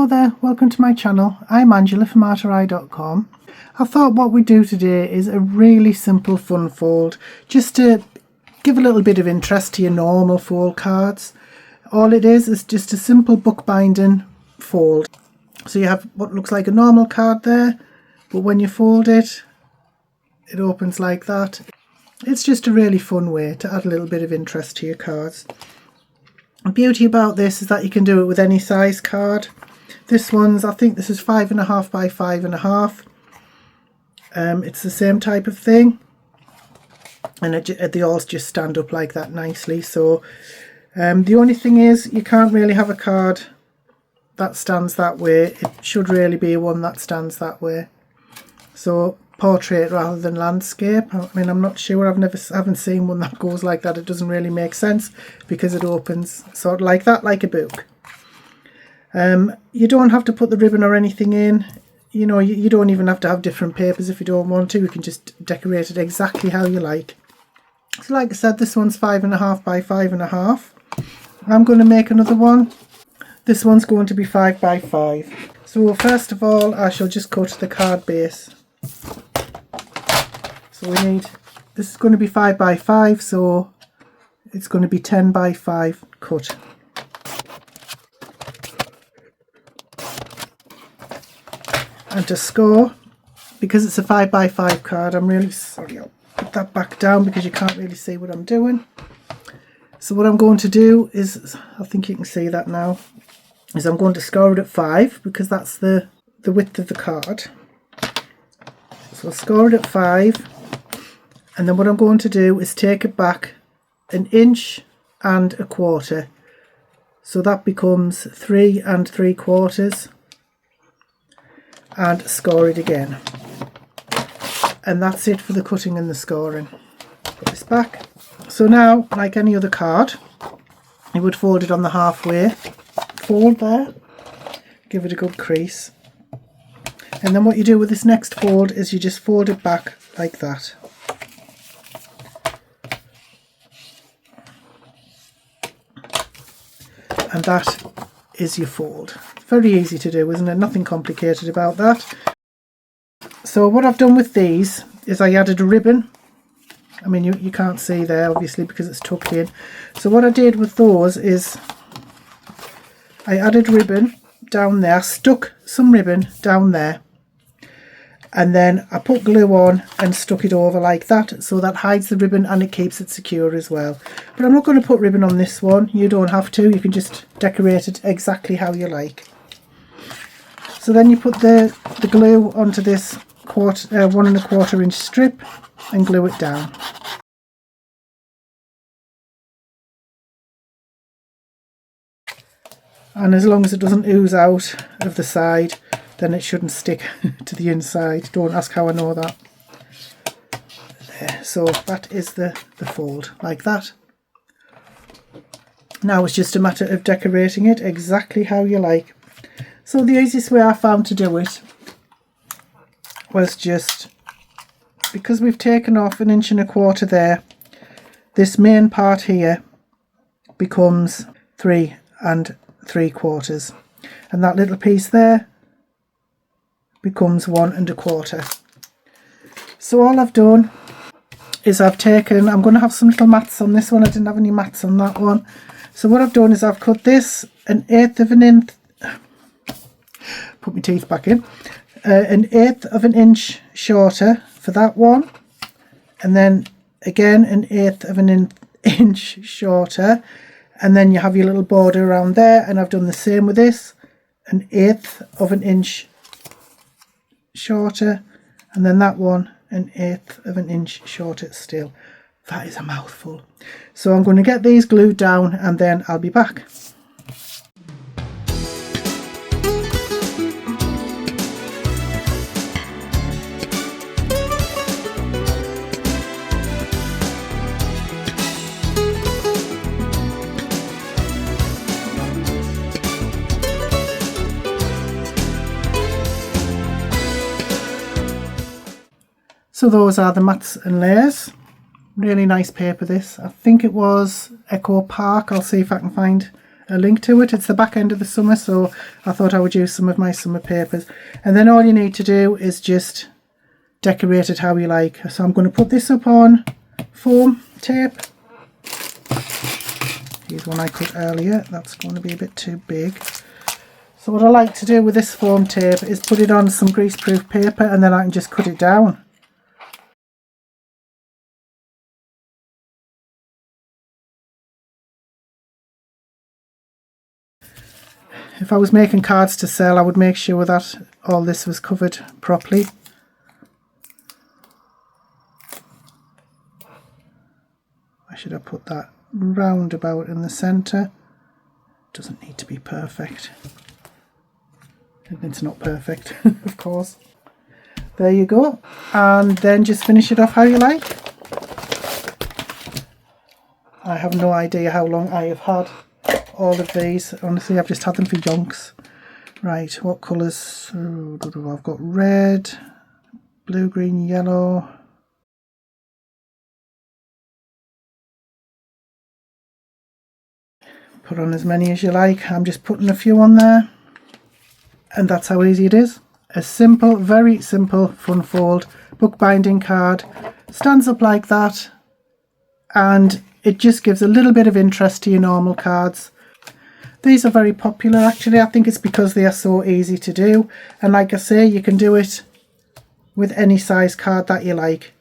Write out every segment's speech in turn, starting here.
there, welcome to my channel. I'm Angela from arteri.com. I thought what we'd do today is a really simple fun fold, just to give a little bit of interest to your normal fold cards. All it is just a simple bookbinding fold. So you have what looks like a normal card there, but when you fold it, it opens like that. It's just a really fun way to add a little bit of interest to your cards. The beauty about this is that you can do it with any size card. This one's, I think this is 5.5 by 5.5. It's the same type of thing, and they all just stand up like that nicely. So the only thing is, you can't really have a card that stands that way. It should really be one that stands that way. So portrait rather than landscape. I mean, I'm not sure. I haven't seen one that goes like that. It doesn't really make sense because it opens sort of like that, like a book. You don't have to put the ribbon or anything in. You know, you don't even have to have different papers if you don't want to. You can just decorate it exactly how you like. So like I said, this one's 5.5 by 5.5. I'm going to make another one. This one's going to be 5 by 5. So first of all, I shall just cut the card base. So this is going to be 5 by 5, so it's going to be 10 by 5 cut. And to score, because it's a 5 by 5 card, I'm really sorry, I'll put that back down because you can't really see what I'm doing. So what I'm going to do is, I think you can see that now, is I'm going to score it at 5 because that's the width of the card. So I'll score it at 5, and then what I'm going to do is take it back 1 1.25 inches. So that becomes 3 3/4, and score it again. And that's it for the cutting and the scoring. Put this back. So now, like any other card, you would fold it on the halfway fold there. Give it a good crease. And then what you do with this next fold is you just fold it back like that. And that is your fold. Very easy to do, isn't it? Nothing complicated about that. So what I've done with these is I added a ribbon. I mean, you can't see there obviously because it's tucked in. So what I did with those is I added ribbon down there, stuck some ribbon down there, and then I put glue on and stuck it over like that, so that hides the ribbon and it keeps it secure as well. But I'm not going to put ribbon on this one. You don't have to. You can just decorate it exactly how you like. So then you put the glue onto this 1 1/4 inch strip and glue it down. And as long as it doesn't ooze out of the side, then it shouldn't stick to the inside. Don't ask how I know that. There. So that is the fold, like that. Now it's just a matter of decorating it exactly how you like. So the easiest way I found to do it was just, because we've taken off 1 1/4 inches there, this main part here becomes 3 3/4, and that little piece there becomes 1 1/4. So all I've done is I've taken, I'm going to have some little mats on this one. I didn't have any mats on that one. So what I've done is I've cut this 1/8 of an inch, put my teeth back in, 1/8 of an inch shorter for that one, and then again 1/8 of an inch shorter, and then you have your little border around there. And I've done the same with this, 1/8 of an inch shorter, and then that one 1/8 of an inch shorter still. That is a mouthful. So I'm going to get these glued down and then I'll be back. So those are the mats and layers. Really nice paper this. I think it was Echo Park. I'll see if I can find a link to it. It's the back end of the summer, so I thought I would use some of my summer papers. And then all you need to do is just decorate it how you like. So I'm going to put this up on foam tape. Here's one I cut earlier. That's going to be a bit too big. So what I like to do with this foam tape is put it on some greaseproof paper, and then I can just cut it down. If I was making cards to sell, I would make sure that all this was covered properly. I should have put that roundabout in the centre. Doesn't need to be perfect. It's not perfect, of course. There you go. And then just finish it off how you like. I have no idea how long I have had all of these. Honestly, I've just had them for yonks. Right, what colours? I've got red, blue, green, yellow. Put on as many as you like. I'm just putting a few on there. And that's how easy it is. A simple, very simple fun fold bookbinding card. Stands up like that. And it just gives a little bit of interest to your normal cards. These are very popular actually. I think it's because they are so easy to do. And like I say, you can do it with any size card that you like.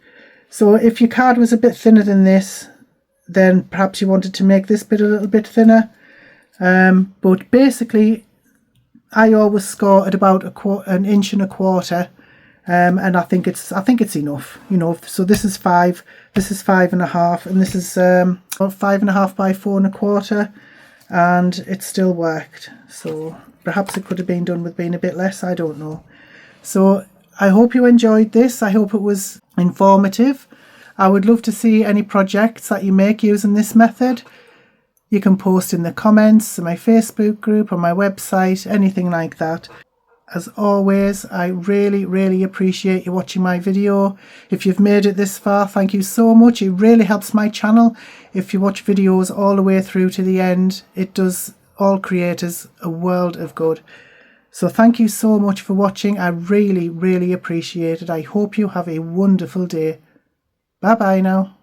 So if your card was a bit thinner than this, then perhaps you wanted to make this bit a little bit thinner. But basically, I always score at about an inch and a quarter. And I think it's enough, you know. So this is 5, this is 5.5, and this is 5.5 by 4.25, and it still worked. So perhaps it could have been done with being a bit less, I don't know. So I hope you enjoyed this. I hope it was informative. I would love to see any projects that you make using this method. You can post in the comments, in my Facebook group, on my website, anything like that. As always, I really, really appreciate you watching my video. If you've made it this far, thank you so much. It really helps my channel. If you watch videos all the way through to the end, it does all creators a world of good. So thank you so much for watching. I really, really appreciate it. I hope you have a wonderful day. Bye bye now.